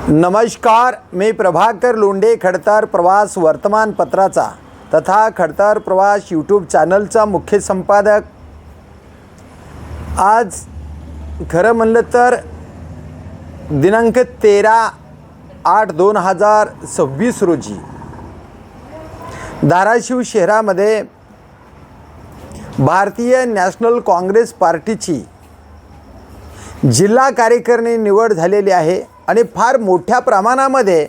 नमस्कार, मी प्रभाकर लोंढे, खडतर प्रवास वर्तमानपत्राचा तथा खडतर प्रवास यूट्यूब चॅनलचा मुख्य संपादक। आज खरं म्हणलं तर दिनांक 13/8/2026 रोजी धाराशिव शहरामध्ये भारतीय नॅशनल काँग्रेस पार्टीची जिल्हा कार्यकारिणी निवड झालेली आहे आणि फार मोठ्या प्रमाणामध्ये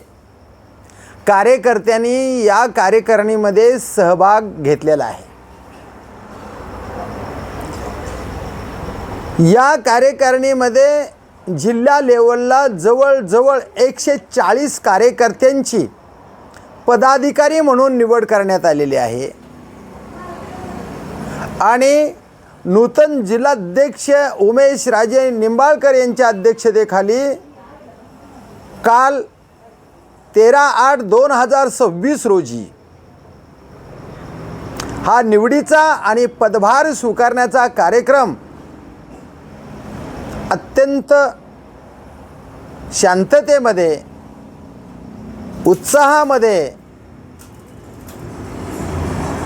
कार्यकर्त्यांनी या कार्यकारिणीमध्ये सहभाग घेतलेला आहे। या कार्यकारिणीमध्ये जिल्हा लेवलला जवळजवळ 140 कार्यकर्त्यांची पदाधिकारी म्हणून निवड करण्यात आलेली आहे आणि नूतन जिल्हाध्यक्ष उमेश राजे निंबाळकर यांच्या अध्यक्षतेखाली काल 13/8/2026 रोजी हा निवडीचा आणि पदभार स्वीकारण्याचा कार्यक्रम अत्यंत शांततेमध्ये, उत्साहामध्ये,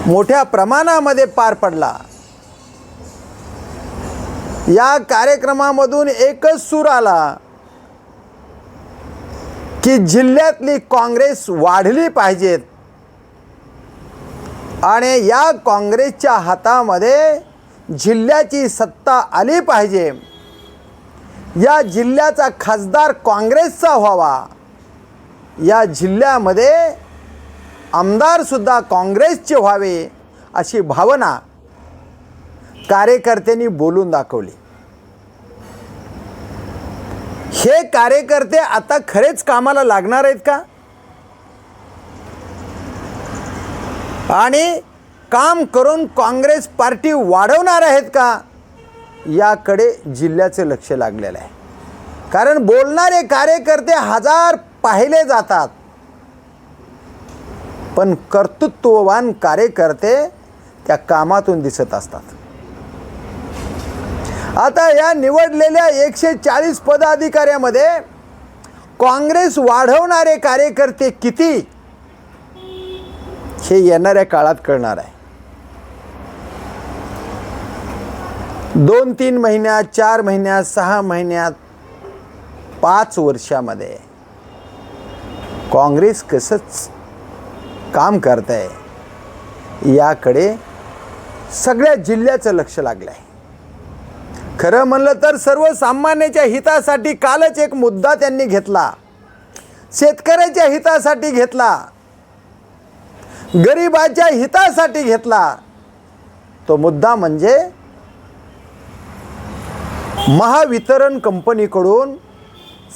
मोठ्या प्रमाणामध्ये पार पडला। या कार्यक्रमामधून एकच सूर आला की जिल्ह्यातली काँग्रेस वाढली पाहिजेत आणि या काँग्रेसच्या हातामध्ये जिल्ह्याची सत्ता आली पाहिजे। या जिल्ह्याचा खासदार काँग्रेसचा व्हावा, या जिल्ह्यामध्ये आमदारसुद्धा काँग्रेसचे व्हावे अशी भावना कार्यकर्त्यांनी बोलून दाखवली। हे कार्यकर्ते आता खरेच कामाला लागणार आहेत का आणि काम करून काँग्रेस पार्टी वाढवणार आहेत का, याकडे जिल्ह्याचे लक्ष लागलेलं आहे। कारण बोलणारे कार्यकर्ते हजार पाहिले जातात, पण कर्तृत्ववान कार्यकर्ते त्या कामातून दिसत असतात। आता या निवडलेल्या 140 पदाधिकाऱ्यामध्ये काँग्रेस वाढवणारे कार्यकर्ते किती हे येणाऱ्या काळात कळणार आहे। 2-3 महिन्यात, 4 महिन्यात, 6 महिन्यात, 5 वर्षामध्ये काँग्रेस कसंच काम करत आहे याकडे सगळ्या जिल्ह्याचं लक्ष लागलं आहे। खरं म्हणलं तर सर्वसामान्याच्या हितासाठी कालच एक मुद्दा त्यांनी घेतला, शेतकऱ्याच्या हितासाठी घेतला, गरिबाच्या हितासाठी घेतला। तो मुद्दा म्हणजे महावितरण कंपनीकडून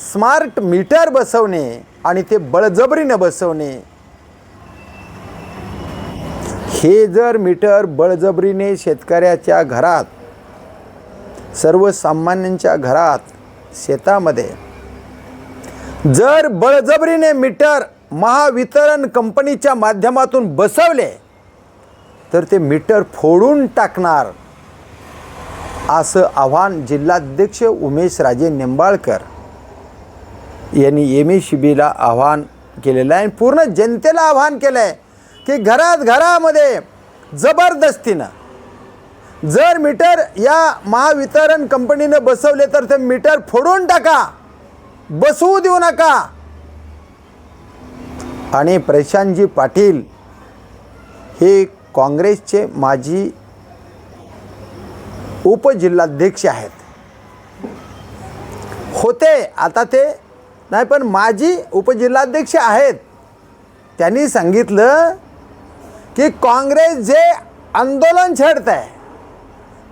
स्मार्ट मीटर बसवणे आणि ते बळजबरीने बसवणे। हे जर मीटर बळजबरीने शेतकऱ्याच्या घरात, सर्वसामान्यांच्या घरात, शेतामध्ये जर बळजबरीने मीटर महावितरण कंपनीच्या माध्यमातून बसवले तर ते मीटर फोडून टाकणार असं आव्हान जिल्हाध्यक्ष उमेश राजे निंबाळकर यांनी MSCBला आव्हान केलेलं आहे। पूर्ण जनतेला आव्हान केलं आहे की घरामध्ये जबरदस्तीनं जर मीटर या महावितरण कंपनीने बसवले तर ते मीटर फोडून टाका, बसवू देऊ नका। आणि प्रशांतजी पाटील हे काँग्रेसचे माजी उपजिल्हाध्यक्ष आहेत, होते, आता ते नाही पण माजी उपजिल्हाध्यक्ष आहेत। त्यांनी सांगितलं की काँग्रेस जे आंदोलन छेडत आहे,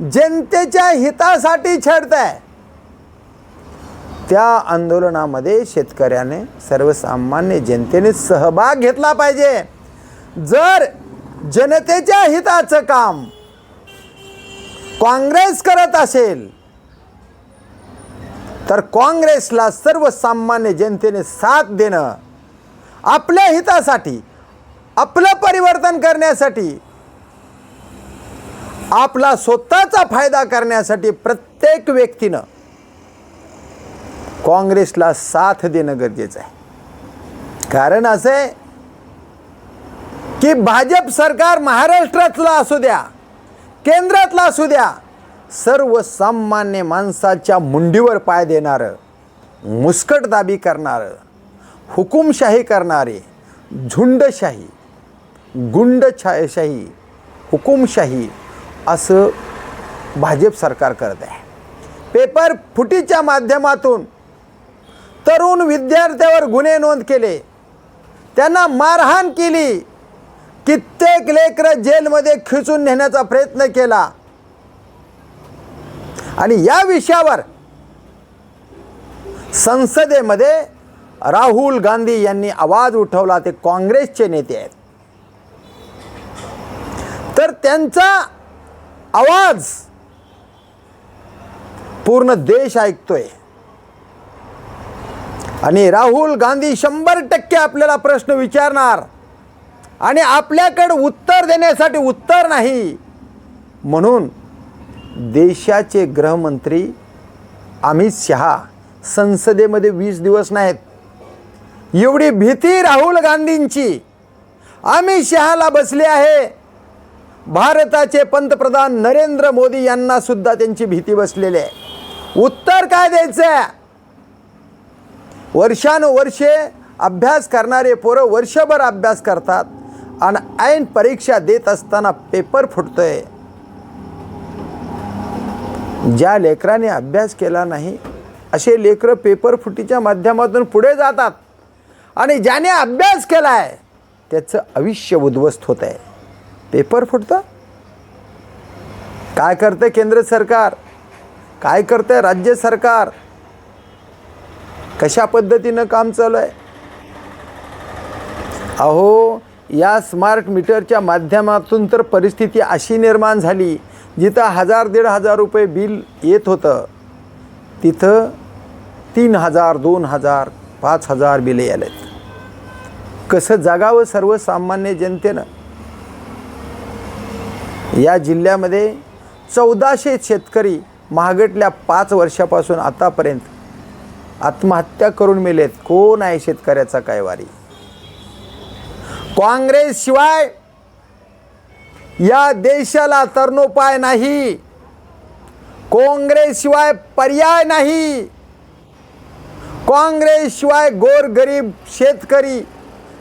जनतेच्या हितासाठी छेडत आहे, त्या आंदोलनामध्ये शेतकऱ्याने, सर्वसामान्य जनतेने सहभाग घेतला पाहिजे। जर जनतेच्या हिताचं काम काँग्रेस करत असेल तर काँग्रेसला सर्वसामान्य जनतेने साथ देणं, आपल्या हितासाठी, आपलं परिवर्तन करण्यासाठी, आपला स्वतःचा फायदा करण्यासाठी प्रत्येक व्यक्तीनं काँग्रेसला साथ देणं गरजेचं आहे. कारण असं आहे की भाजप सरकार महाराष्ट्रातलं असू द्या, केंद्रातलं असू द्या, सर्वसामान्य माणसाच्या मुंडीवर पाय देणारं, मुस्कटदाबी करणारं, हुकुमशाही करणारे, झुंडशाही, गुंडशाही, हुकुमशाही असं भाजप सरकार करत आहे. पेपर फुटीच्या माध्यमातून तरुण विद्यार्थ्यावर गुन्हे नोंद केले, त्यांना मारहाण केली, कित्येक लेकरं जेलमध्ये खिचून नेण्याचा प्रयत्न केला. आणि या विषयावर संसदेमध्ये राहुल गांधी यांनी आवाज उठवला. ते काँग्रेसचे नेते आहेत. तर त्यांचा आवाज पूर्ण देश ऐकतोय. आणि राहुल गांधी 100% आपल्याला प्रश्न विचारणार आणि आपल्याकडे उत्तर देण्यासाठी उत्तर नाही. म्हणून देशाचे गृहमंत्री अमित शहा संसदेमध्ये 20 दिवस नाहीत. एवढी भीती राहुल गांधींची अमित शहाला बसली आहे. भारताचे पंतप्रधान नरेंद्र मोदी यांना सुद्धा त्यांची भीती बसलेली आहे. उत्तर काय द्यायचं? वर्षानुवर्षे अभ्यास करणारे पोरं वर्षभर अभ्यास करतात आणि ऐन परीक्षा देत असताना पेपर फुटतोय. ज्या लेकराने अभ्यास केला नाही असे लेकरं पेपर फुटीच्या माध्यमातून पुढे जातात आणि ज्याने अभ्यास केला आहे त्याचं आयुष्य उद्ध्वस्त होत आहे. पेपर फुटतं. काय करते केंद्र सरकार? काय करते राज्य सरकार? कशा पद्धतीनं काम चालू आहे? अहो, या स्मार्ट मीटरच्या माध्यमातून तर परिस्थिती अशी निर्माण झाली, जिथं 1000-1500 रुपये बिल येत होतं तिथं 3000, 2000, 5000 बिले आलेत. कसं जागावं सर्वसामान्य जनतेनं? या जिल्ह्यामध्ये 1400 शेतकरी महागटल्या 5 वर्षापासून आतापर्यंत आत्महत्या करून मेलेत. कोण आहे शेतकऱ्याचा काय वारी? काँग्रेस शिवाय या देशाला तरणोपाय नाही. काँग्रेस शिवाय पर्याय नाही. काँग्रेस शिवाय गोरगरीब शेतकरी,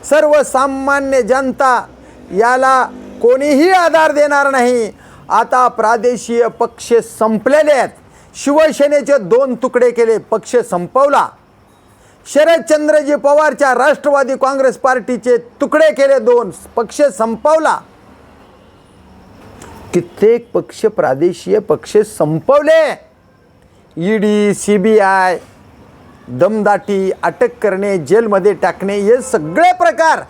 सर्वसामान्य जनता याला कोणीही आधार देणार नाही. आता प्रादेशीय पक्ष संपलेले आहेत. शिवसेनेचे 2 तुकडे केले, पक्ष संपवला. शरदचंद्रजी पवारच्या राष्ट्रवादी काँग्रेस पार्टीचे तुकडे केले 2, पक्ष संपवला. कित्येक पक्ष, प्रादेशीय पक्ष संपवले. ईडी, CBI, दमदाटी, अटक करणे, जेलमध्ये टाकणे, हे सगळे प्रकार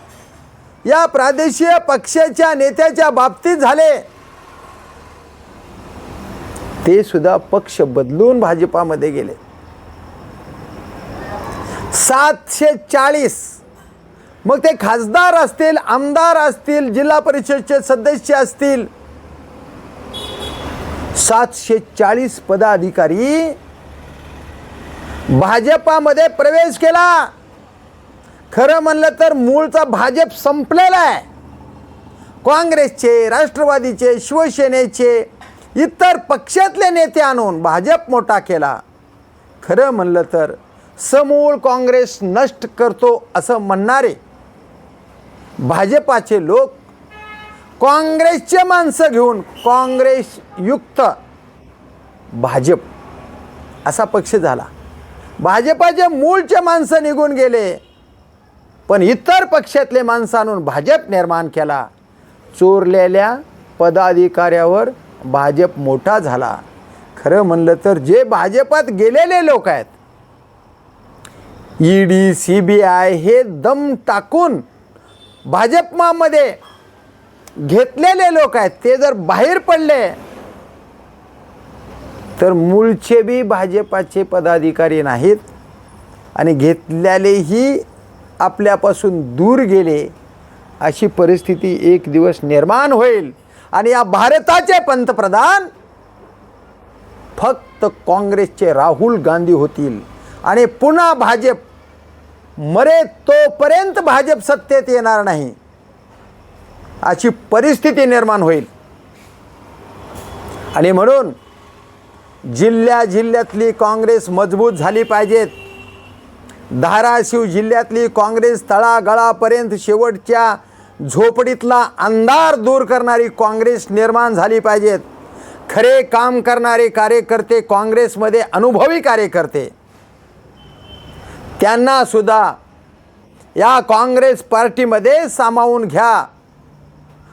या प्रादेशीय पक्षाच्या नेत्याच्या बाबतीत झाले. ते सुद्धा पक्ष बदलून भाजपामध्ये गेले. 740, मग ते खासदार असतील, आमदार असतील, जिल्हा परिषदचे सदस्य असतील, 740 पदाधिकारी भाजपामध्ये प्रवेश केला. खरं म्हणलं तर मूळचा भाजप संपलेला आहे. काँग्रेसचे, राष्ट्रवादीचे, शिवसेनेचे, इतर पक्षातले नेते आणून भाजप मोठा केला. खरं म्हणलं तर समूळ काँग्रेस नष्ट करतो असं म्हणणारे भाजपाचे लोक काँग्रेसचे माणसं घेऊन काँग्रेस युक्त भाजप असा पक्ष झाला. भाजपाचे मूळचे माणसं निघून गेले, पण इतर पक्षातले माणसं आणून भाजप निर्माण केला. चोरलेल्या पदाधिकाऱ्यावर भाजप मोठा झाला. खरं म्हणलं तर जे भाजपात गेलेले लोक आहेत, ईडी, CBI हे दम टाकून भाजपमध्ये घेतलेले लोक आहेत, ते जर बाहेर पडले तर मूळचे बी भाजपाचे पदाधिकारी नाहीत आणि घेतलेलेही आपल्यापासून दूर गेले. अशी परिस्थिती एक दिवस निर्माण होईल आणि या भारताचे पंतप्रधान फक्त काँग्रेसचे राहुल गांधी होतील. आणि पुन्हा भाजप मरे तोपर्यंत भाजप सत्तेत येणार नाही अशी परिस्थिती निर्माण होईल. आणि म्हणून जिल्ह्यातली काँग्रेस मजबूत झाली पाहिजेत. धाराशिव जिल्ह्यातली काँग्रेस तळागाळापर्यंत शेवटच्या झोपडीतला अंधार दूर करणारी काँग्रेस निर्माण झाली पाहिजेत. खरे काम करणारे कार्यकर्ते, काँग्रेसमध्ये अनुभवी कार्यकर्ते, त्यांना सुद्धा या काँग्रेस पार्टीमध्ये सामावून घ्या.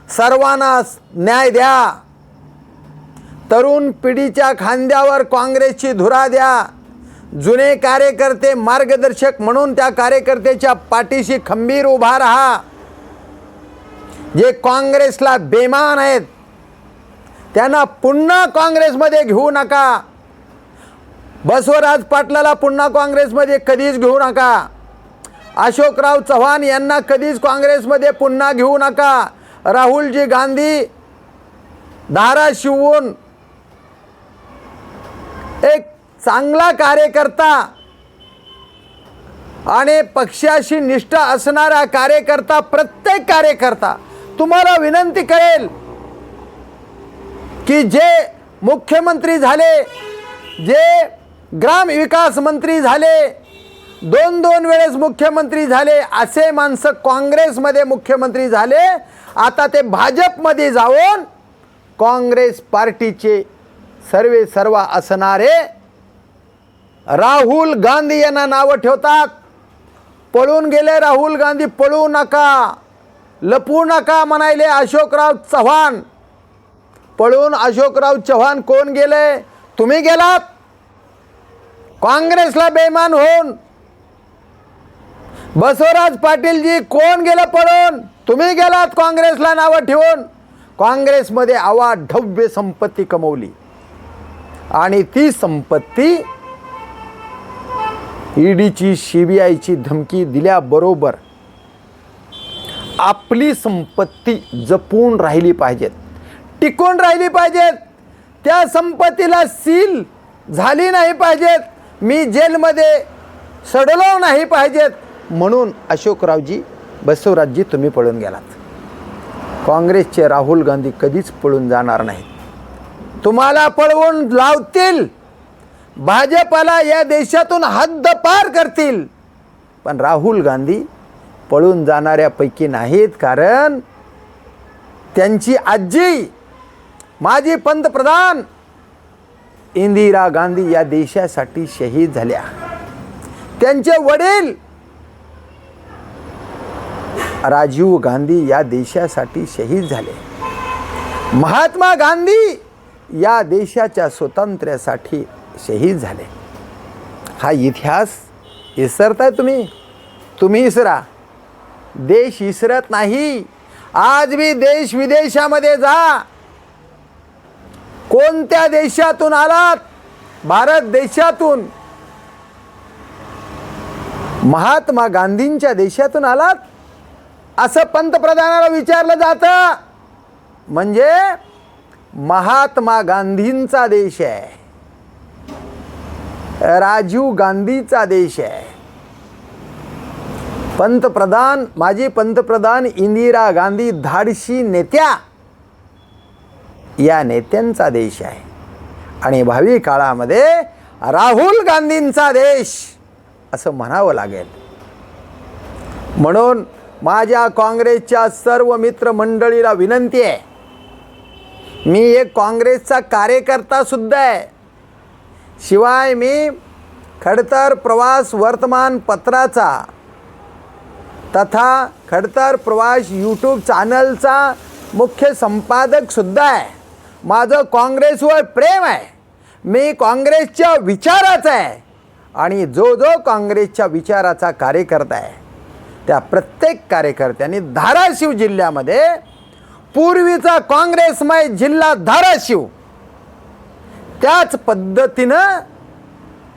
सर्वांना न्याय द्या. तरुण पिढीच्या खांद्यावर काँग्रेसची धुरा द्या. जुने कार्यकर्ते मार्गदर्शक म्हणून त्या कार्यकर्त्याच्या पाठीशी खंबीर उभा राहा. जे काँग्रेसला बेमान आहेत त्यांना पुन्हा काँग्रेसमध्ये घेऊ नका. बसवराज पाटलाला पुन्हा काँग्रेसमध्ये कधीच घेऊ नका. अशोकराव चव्हाण यांना कधीच काँग्रेसमध्ये पुन्हा घेऊ नका. राहुलजी गांधी धाराशिवहून एक चांगला कार्यकर्ता आणि पक्षाशी निष्ठा असणारा कार्यकर्ता, प्रत्येक कार्यकर्ता तुम्हाला विनंती करेल की जे मुख्यमंत्री झाले, जे ग्रामविकास मंत्री झाले, दोन वेळेस मुख्यमंत्री झाले, असे माणसं काँग्रेसमध्ये मुख्यमंत्री झाले. आता ते भाजपमध्ये जाऊन काँग्रेस पार्टीचे सर्व असणारे राहुल गांधी यांना नावं ठेवतात. पळून गेले राहुल गांधी, पळू नका, लपू नका म्हणायले अशोकराव चव्हाण. पळून अशोकराव चव्हाण कोण गेले? तुम्ही गेलात काँग्रेसला बेमान होऊन. बसवराज पाटीलजी कोण गेलं पळून? तुम्ही गेलात काँग्रेसला नावं ठेवून. काँग्रेसमध्ये अवाढव्य संपत्ती कमवली आणि ती संपत्ती ईडीची, सीबीआयची धमकी दिल्याबरोबर आपली संपत्ती जपून राहिली पाहिजेत, टिकून राहिली पाहिजेत. त्या संपत्तीला सील झाली नाही पाहिजेत, मी जेलमध्ये सडलो नाही पाहिजेत. म्हणून अशोकरावजी, बसवराजजी तुम्ही पळून गेलात. काँग्रेसचे राहुल गांधी कधीच पळून जाणार नाहीत. तुम्हाला पळवून लावतील, भाजपला या देशातून हद्दपार करतील, पण राहुल गांधी पळून जाणाऱ्यापैकी नाहीत. कारण त्यांची आजी माजी पंतप्रधान इंदिरा गांधी या देशासाठी शहीद झाल्या. त्यांचे वडील राजीव गांधी या देशासाठी शहीद झाले. महात्मा गांधी या देशाच्या स्वातंत्र्यासाठी शहीद झाले. हा इतिहास विसरताय तुम्ही? तुम्ही विसरा, देश विसरत नाही. आज भी देश विदेशामध्ये जा, कोणत्या देशातून आलात? भारत देशातून, महात्मा गांधींच्या देशातून आलात असं पंतप्रधानाला विचारलं जातं. म्हणजे महात्मा गांधींचा देश आहे, राजीव गांधीचा देश आहे. पंतप्रधान, माजी पंतप्रधान इंदिरा गांधी धाडशी नेत्या, या नेत्यांचा देश आहे. आणि भावी काळामध्ये राहुल गांधींचा देश असं म्हणावं लागेल. म्हणून माझ्या काँग्रेसच्या सर्व मित्रमंडळीला विनंती आहे, मी एक काँग्रेसचा कार्यकर्ता सुद्धा आहे. शिवाय मी खडतर प्रवास वर्तमानपत्राचा तथा खडतर प्रवास यूट्यूब चॅनलचा मुख्य संपादक सुद्धा आहे. माझं काँग्रेसवर प्रेम आहे, मी काँग्रेसच्या विचाराचा आहे. आणि जो काँग्रेसच्या विचाराचा कार्यकर्ता आहे त्या प्रत्येक कार्यकर्त्यांनी धाराशिव जिल्ह्यामध्ये, पूर्वीचा काँग्रेसमय जिल्हा धाराशिव, त्याच पद्धतीनं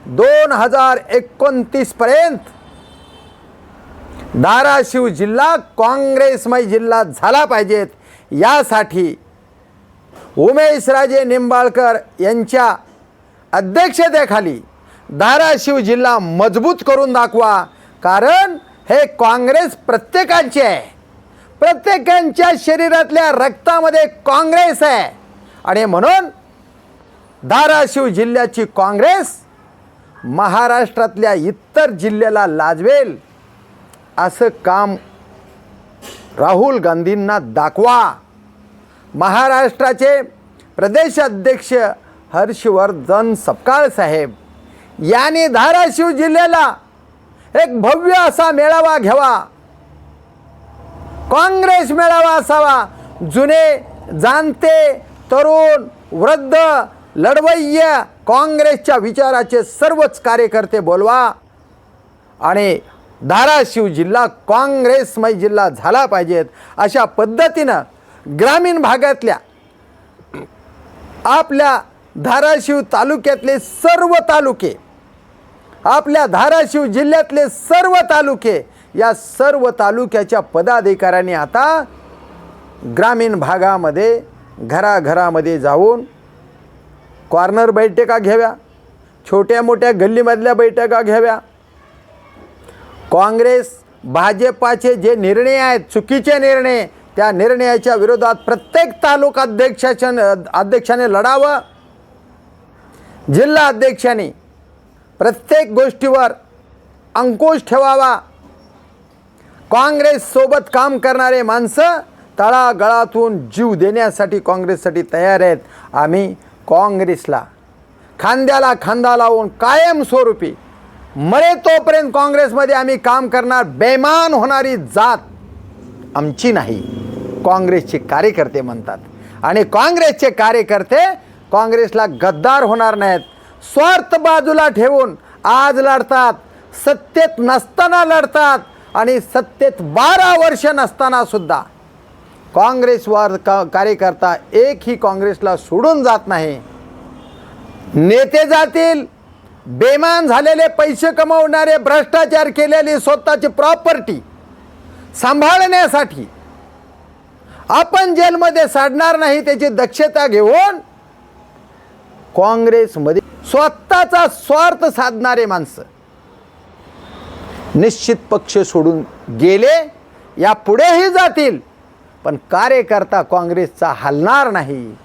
2029 पर्यंत धाराशिव जिल्हा काँग्रेसमय जिल्हा झाला पाहिजेत. यासाठी उमेशराजे निंबाळकर यांच्या अध्यक्षतेखाली धाराशिव जिल्हा मजबूत करून दाखवा, कारण हे काँग्रेस प्रत्येकाचे आहे. प्रत्येकाच्या शरीरातल्या रक्तामध्ये काँग्रेस आहे आणि म्हणून धाराशिव जिल्ह्याची काँग्रेस महाराष्ट्रातल्या इतर जिल्ह्याला लाजवेल असं काम राहुल गांधींना दाखवा. महाराष्ट्राचे प्रदेशाध्यक्ष हर्षवर्धन सपकाळ साहेब यांनी धाराशिव जिल्ह्याला एक भव्य असा मेळावा घ्यावा, काँग्रेस मेळावा असावा. जुने जाणते तरुण वृद्ध लढवय्ये काँग्रेसच्या विचाराचे सर्वच कार्यकर्ते बोलवा आणि धाराशिव जिल्हा काँग्रेसमय जिल्हा झाला पाहिजेत. अशा पद्धतीनं ग्रामीण भागातल्या आपल्या धाराशिव तालुक्यातले सर्व तालुके, आपल्या धाराशिव जिल्ह्यातले सर्व तालुके, या सर्व तालुक्याच्या पदाधिकाऱ्यांनी आता ग्रामीण भागामध्ये घराघरामध्ये जाऊन कॉर्नर बैठका घ्याव्या, छोट्या मोठ्या गल्लीमधल्या बैठका घ्याव्या. काँग्रेस भाजपाचे जे निर्णय आहेत चुकीचे निर्णय, त्या निर्णयाच्या विरोधात प्रत्येक तालुका अध्यक्षाने लढावं. जिल्हा अध्यक्षांनी प्रत्येक गोष्टीवर अंकुश ठेवावा. काँग्रेस सोबत काम करणारे माणसं तळागाळातून जीव देण्यासाठी काँग्रेससाठी तयार आहेत. आम्ही काँग्रेसला खांद्याला खांदा लावून कायमस्वरूपी मरे तोपर्यंत काँग्रेसमध्ये आम्ही काम करणार. बेमान होणारी जात आमची नाही, काँग्रेसचे कार्यकर्ते म्हणतात. आणि काँग्रेसचे कार्यकर्ते काँग्रेसला गद्दार होणार नाहीत. स्वार्थ बाजूला ठेवून आज लढतात, सत्तेत नसताना लढतात आणि सत्तेत 12 वर्ष नसताना सुद्धा काँग्रेसवर कार्यकर्ता एकही काँग्रेसला सोडून जात नाही. नेते जातील, बेमान झालेले पैसे कमवणारे, भ्रष्टाचार केलेली स्वतःची प्रॉपर्टी सांभाळण्यासाठी आपण जेलमध्ये साडणार नाही त्याची दक्षता घेऊन काँग्रेसमध्ये स्वतःचा स्वार्थ साधणारे माणसं निश्चित पक्ष सोडून गेले, या पुढेही जातील. पण कार्यकर्ता काँग्रेसचा हलणार नाही,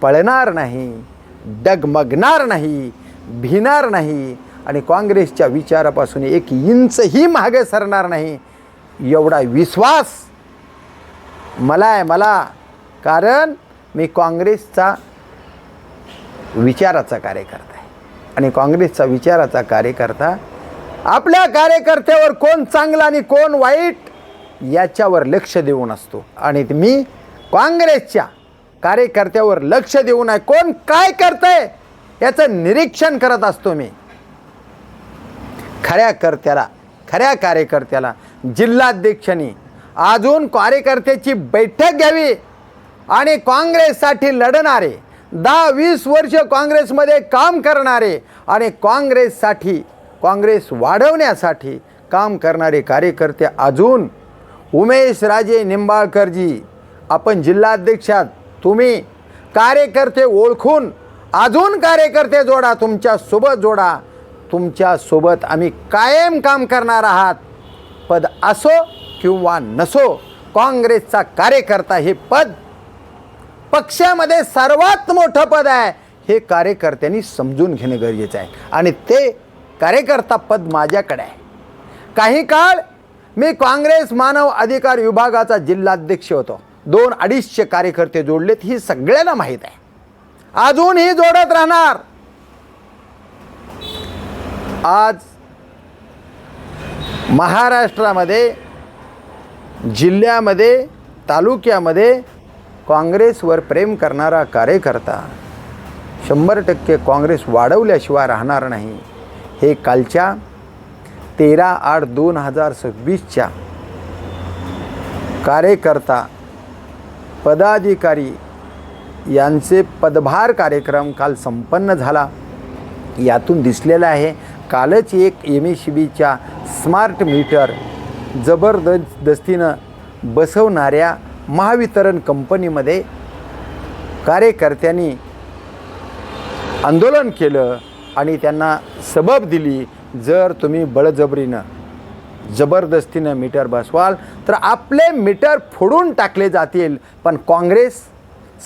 पळणार नाही, डगमगणार नाही, भिणार नाही आणि काँग्रेसच्या विचारापासून 1 इंचही मागे सरणार नाही. एवढा विश्वास मला आहे, कारण मी काँग्रेसचा विचाराचा कार्यकर्ता आहे आणि काँग्रेसचा विचाराचा कार्यकर्ता आपल्या कार्यकर्त्यावर कोण चांगला आणि कोण वाईट याच्यावर लक्ष देऊन असतो. आणि मी काँग्रेसच्या कार्यकर्त्यावर लक्ष देऊन आहे, कोण काय करतंय याचं निरीक्षण करत असतो. मी खऱ्या कार्यकर्त्याला जिल्हाध्यक्षांनी अजून कार्यकर्त्याची बैठक घ्यावी आणि काँग्रेससाठी लढणारे 10-20 वर्ष काँग्रेसमध्ये काम करणारे आणि काँग्रेससाठी, काँग्रेस वाढवण्यासाठी काम करणारे कार्यकर्ते अजून उमेश राजे निंबाळकरजी, आपण जिल्हाध्यक्षात, तुम्ही कार्यकर्ते ओळखून अजून कार्यकर्ते जोडा, तुमच्यासोबत जोडा. तुमच्यासोबत आम्ही कायम काम करणार आहात. पद असो किंवा नसो, काँग्रेसचा कार्यकर्ता हे पद पक्षामध्ये सर्वात मोठं पद आहे, हे कार्यकर्त्यांनी समजून घेणं गरजेचं आहे. आणि ते कार्यकर्ता पद माझ्याकडे आहे. काही काळ मी काँग्रेस मानव अधिकार विभागाचा जिल्हाध्यक्ष होतो. 200-250 कार्यकर्ते जोडलेत, ही सगळ्यांना माहीत आहे. अजूनही जोडत राहणार. आज महाराष्ट्रामध्ये, जिल्ह्यामध्ये, तालुक्यामध्ये काँग्रेसवर प्रेम करणारा कार्यकर्ता 100% काँग्रेस वाढवल्याशिवाय राहणार नाही. हे कालच्या 13/8/2026च्या कार्यकर्ता पदाधिकारी यांचे पदभार कार्यक्रम काल संपन्न झाला. यातून दिसलेलं आहे, कालच एक MSEBीच्या स्मार्ट मीटर जबरदस्तीनं बसवणाऱ्या महावितरण कंपनीमध्ये कार्यकर्त्यांनी आंदोलन केलं आणि त्यांना सबब दिली, जर तुम्ही बळजबरीनं जबरदस्तीनं मीटर बसवाल तर आपले मीटर फोडून टाकले जातील, पण काँग्रेस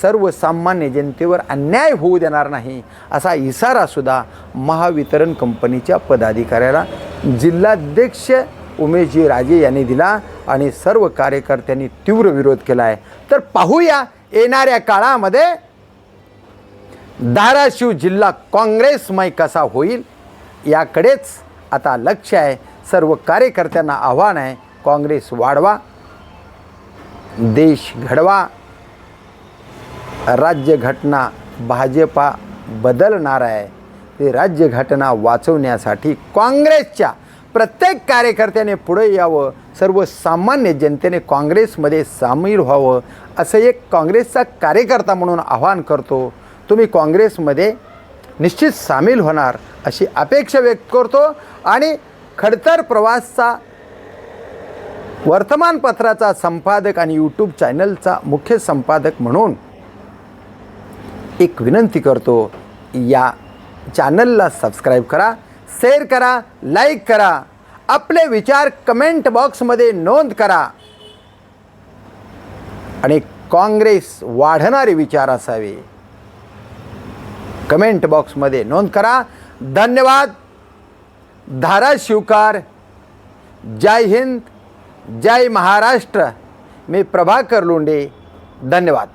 सर्वसामान्य जनतेवर अन्याय होऊ देणार नाही असा इशारासुद्धा महावितरण कंपनीच्या पदाधिकाऱ्याला जिल्हाध्यक्ष उमेशजी राजे यांनी दिला आणि सर्व कार्यकर्त्यांनी तीव्र विरोध केला आहे. तर पाहूया येणाऱ्या काळामध्ये धाराशिव जिल्हा काँग्रेसमय कसा होईल याकडेच आता लक्ष आहे. सर्व कार्यकर्त्यांना आव्हान आहे, काँग्रेस वाढवा, देश घडवा. राज्यघटना भाजपा बदलणार आहे. ते राज्यघटना वाचवण्यासाठी काँग्रेसच्या प्रत्येक कार्यकर्त्याने पुढे यावं, सर्वसामान्य जनतेने काँग्रेसमध्ये सामील व्हावं असं एक काँग्रेसचा कार्यकर्ता म्हणून आवाहन करतो. तुम्ही काँग्रेसमध्ये निश्चित सामील होणार अशी अपेक्षा व्यक्त करतो आणि खडतर प्रवासचा वर्तमानपत्राचा संपादक आणि यूट्यूब चॅनलचा मुख्य संपादक म्हणून एक विनंती करतो, या चॅनलला सबस्क्राईब करा, शेअर करा, लाईक करा, आपले विचार कमेंट बॉक्समध्ये नोंद करा आणि काँग्रेस वाढणारे विचार असावे कमेंट बॉक्समध्ये नोंद करा. धन्यवाद. धाराशिवकर. जय हिंद, जय महाराष्ट्र. मी प्रभाकर लोंढे. धन्यवाद.